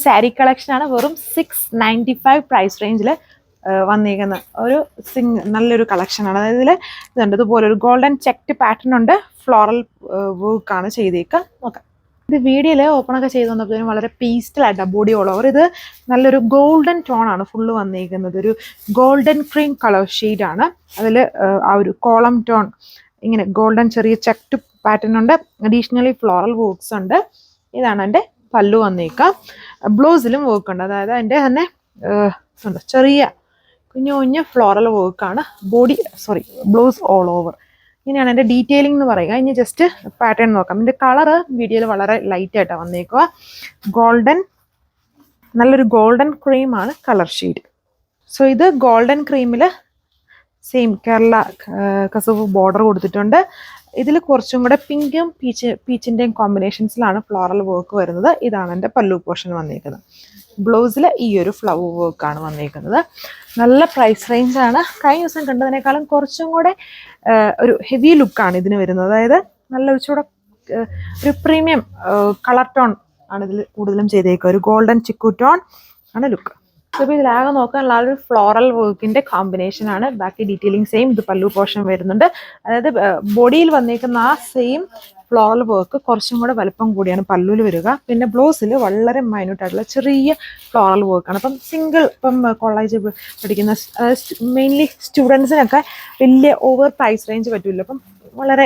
Sari collection ആണ്. വെറും 695 price റേഞ്ചിൽ വന്നിരിക്കുന്ന ഒരു നല്ലൊരു കളക്ഷനാണ്. അതായത് ഇതിൽ ഇതുണ്ട്, ഇതുപോലെ ഒരു ഗോൾഡൻ ചെക്ട് പാറ്റേൺ ഉണ്ട്, ഫ്ലോറൽ വർക്കാണ് ചെയ്തേക്കുക. നോക്കാം, ഇത് വീഡിയോയിൽ ഓപ്പണൊക്കെ ചെയ്ത് വന്നപ്പോഴും വളരെ പീസ്റ്റലായിട്ടാണ് ബോഡി ഓൾ ഓവർ. ഇത് നല്ലൊരു ഗോൾഡൻ ടോൺ ആണ് ഫുള്ള് വന്നിരിക്കുന്നത്. ഒരു ഗോൾഡൻ ക്രീം കളർ ഷെയ്ഡാണ്. അതിൽ ആ ഒരു കോളം ടോൺ ഇങ്ങനെ ഗോൾഡൻ ചെറിയ ചെക്ട് പാറ്റേൺ ഉണ്ട്. അഡീഷണലി ഫ്ലോറൽ വർക്ക്സ് ഉണ്ട്. ഇതാണ് എൻ്റെ പല്ലു വന്നേക്കാം. ബ്ലൗസിലും വർക്ക് ഉണ്ട്. അതായത് അതിൻ്റെ തന്നെ ചെറിയ കുഞ്ഞു കുഞ്ഞു ഫ്ലോറൽ വർക്കാണ് ബ്ലൗസ് ഓൾ ഓവർ. ഇങ്ങനെയാണ് എൻ്റെ ഡീറ്റെയിലിംഗ് എന്ന് പറയുക. ഇനി ജസ്റ്റ് പാറ്റേൺ നോക്കാം. ഇതിൻ്റെ കളറ് വീഡിയോയിൽ വളരെ ലൈറ്റായിട്ടാണ് വന്നേക്കുക. നല്ലൊരു ഗോൾഡൻ ക്രീമാണ് കളർ ഷെയ്ഡ്. സോ ഇത് ഗോൾഡൻ ക്രീമിൽ സെയിം കേരള കസവ് ബോർഡർ കൊടുത്തിട്ടുണ്ട്. ഇതിൽ കുറച്ചും കൂടെ പിങ്കും പീച്ചിൻ്റെയും കോമ്പിനേഷൻസിലാണ് ഫ്ലോറൽ വർക്ക് വരുന്നത്. ഇതാണ് എൻ്റെ പല്ലു പോർഷൻ വന്നിരിക്കുന്നത്. ബ്ലൗസിൽ ഈ ഒരു ഫ്ലവർ വർക്കാണ് വന്നിരിക്കുന്നത്. നല്ല പ്രൈസ് റേഞ്ചാണ്. കഴിഞ്ഞ ദിവസം കണ്ടതിനേക്കാളും കുറച്ചും കൂടെ ഒരു ഹെവി ലുക്കാണ് ഇതിന് വരുന്നത്. അതായത് നല്ല കുറച്ചുകൂടെ ഒരു പ്രീമിയം കളർ ടോൺ ആണ് ഇതിൽ കൂടുതലും ചെയ്തേക്കുക. ഒരു ഗോൾഡൻ ചിക്കു ടോൺ ആണ് ലുക്ക്. അപ്പോൾ ഇതിലാകെ നോക്കാനുള്ള ഒരു ഫ്ലോറൽ വർക്കിൻ്റെ കോമ്പിനേഷനാണ്. ബാക്കി ഡീറ്റെയിലിംഗ് സെയിം. ഇത് പല്ലു പോർഷൻ വരുന്നുണ്ട്. അതായത് ബോഡിയിൽ വന്നേക്കുന്ന ആ സെയിം ഫ്ലോറൽ വർക്ക് കുറച്ചും കൂടെ വലുപ്പം കൂടിയാണ് പല്ലുവിൽ വരിക. പിന്നെ ബ്ലൗസിൽ വളരെ മൈന്യൂട്ടായിട്ടുള്ള ചെറിയ ഫ്ലോറൽ വർക്കാണ്. ഇപ്പം കോളേജ് പഠിക്കുന്ന മെയിൻലി സ്റ്റുഡൻസിനൊക്കെ വലിയ ഓവർ പ്രൈസ് റേഞ്ച് പറ്റില്ല. അപ്പം വളരെ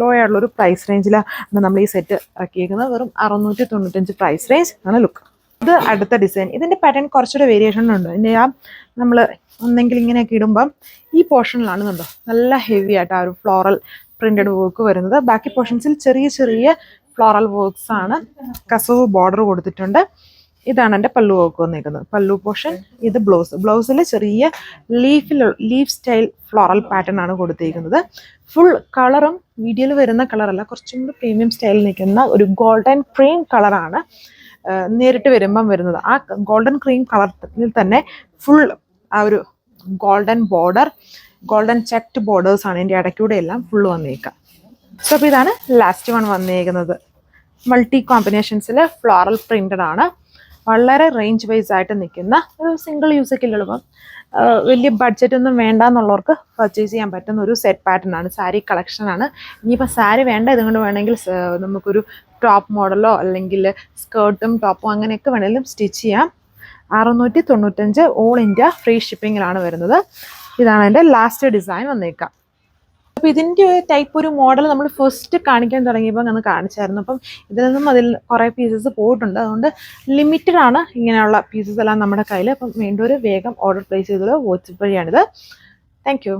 ലോ ആയിട്ടുള്ളൊരു പ്രൈസ് റേഞ്ചിലാണ് നമ്മൾ ഈ സെറ്റ് ആക്കിയിരിക്കുന്നത്. വെറും 695 പ്രൈസ് റേഞ്ച് ആണ് ലുക്ക്. ഇത് അടുത്ത ഡിസൈൻ. ഇതിൻ്റെ പാറ്റേൺ കുറച്ചുകൂടെ വേരിയേഷൻ ഉണ്ട്. ഇതിൻ്റെ നമ്മൾ ഒന്നെങ്കിൽ ഇങ്ങനെയൊക്കെ ഇടുമ്പം ഈ പോർഷനിലാണ് കണ്ടോ നല്ല ഹെവി ആയിട്ട് ആ ഒരു ഫ്ലോറൽ പ്രിന്റഡ് വർക്ക് വരുന്നത്. ബാക്കി പോർഷൻസിൽ ചെറിയ ചെറിയ ഫ്ലോറൽ വർക്ക്സ് ആണ്. കസവ് ബോർഡർ കൊടുത്തിട്ടുണ്ട്. ഇതാണ് എൻ്റെ പല്ലു വർക്ക് വന്നിരിക്കുന്നത്. പല്ലു പോർഷൻ. ഇത് ബ്ലൗസിൽ ചെറിയ ലീഫ് സ്റ്റൈൽ ഫ്ലോറൽ പാറ്റേൺ ആണ് കൊടുത്തിരിക്കുന്നത്. ഫുൾ കളറും വീഡിയോയിൽ വരുന്ന കളറല്ല, കുറച്ചും കൂടി പ്രീമിയം സ്റ്റൈലിൽ നിൽക്കുന്ന ഒരു ഗോൾഡൻ ക്രീം കളറാണ് നേരിട്ട് വരുമ്പം വരുന്നത്. ആ ഗോൾഡൻ ക്രീം കളറിൽ തന്നെ ഫുൾ ആ ഒരു ഗോൾഡൻ ബോർഡർ, ഗോൾഡൻ ചെക്ട് ബോർഡേഴ്സാണ് ഇതിൻ്റെ ഇടയ്ക്കൂടെ എല്ലാം ഫുള്ള് വന്നേക്കുക. സോ അപ്പോൾ ഇതാണ് ലാസ്റ്റ് വൺ വന്നേക്കുന്നത്. മൾട്ടി കോമ്പിനേഷൻസിൽ ഫ്ലോറൽ പ്രിന്റഡ് ആണ്. വളരെ റേഞ്ച് വൈസ് ആയിട്ട് നിൽക്കുന്ന ഒരു സിംഗിൾ യൂസൊക്കെ ഉള്ളപ്പം വലിയ ബഡ്ജറ്റ് ഒന്നും വേണ്ട എന്നുള്ളവർക്ക് പർച്ചേസ് ചെയ്യാൻ പറ്റുന്ന ഒരു സെറ്റ് പാറ്റേൺ ആണ്. സാരി കളക്ഷനാണ്. ഇനിയിപ്പോൾ സാരി വേണ്ട ഇതുകൊണ്ട് വേണമെങ്കിൽ നമുക്കൊരു ടോപ്പ് മോഡലോ അല്ലെങ്കിൽ സ്കേർട്ടും ടോപ്പും അങ്ങനെയൊക്കെ വേണമെങ്കിലും സ്റ്റിച്ച് ചെയ്യാം. 695 ഓൾ ഇന്ത്യ ഫ്രീ ഷിപ്പിങ്ങിലാണ് വരുന്നത്. ഇതാണ് എൻ്റെ ലാസ്റ്റ് ഡിസൈൻ വന്നേക്കാം. അപ്പോൾ ഇതിൻ്റെ ടൈപ്പ് ഒരു മോഡൽ നമ്മൾ ഫസ്റ്റ് കാണിക്കാൻ തുടങ്ങിയപ്പോൾ അന്ന് കാണിച്ചായിരുന്നു. അപ്പം ഇതിൽ നിന്നും അതിൽ കുറേ പീസസ് പോയിട്ടുണ്ട്. അതുകൊണ്ട് ലിമിറ്റഡ് ആണ് ഇങ്ങനെയുള്ള പീസസ് എല്ലാം നമ്മുടെ കയ്യിൽ. അപ്പം വേണ്ടൊരു വേഗം ഓർഡർ പ്ലേസ് ചെയ്തത് വാട്സപ്പ് വഴിയാണിത്. Thank U.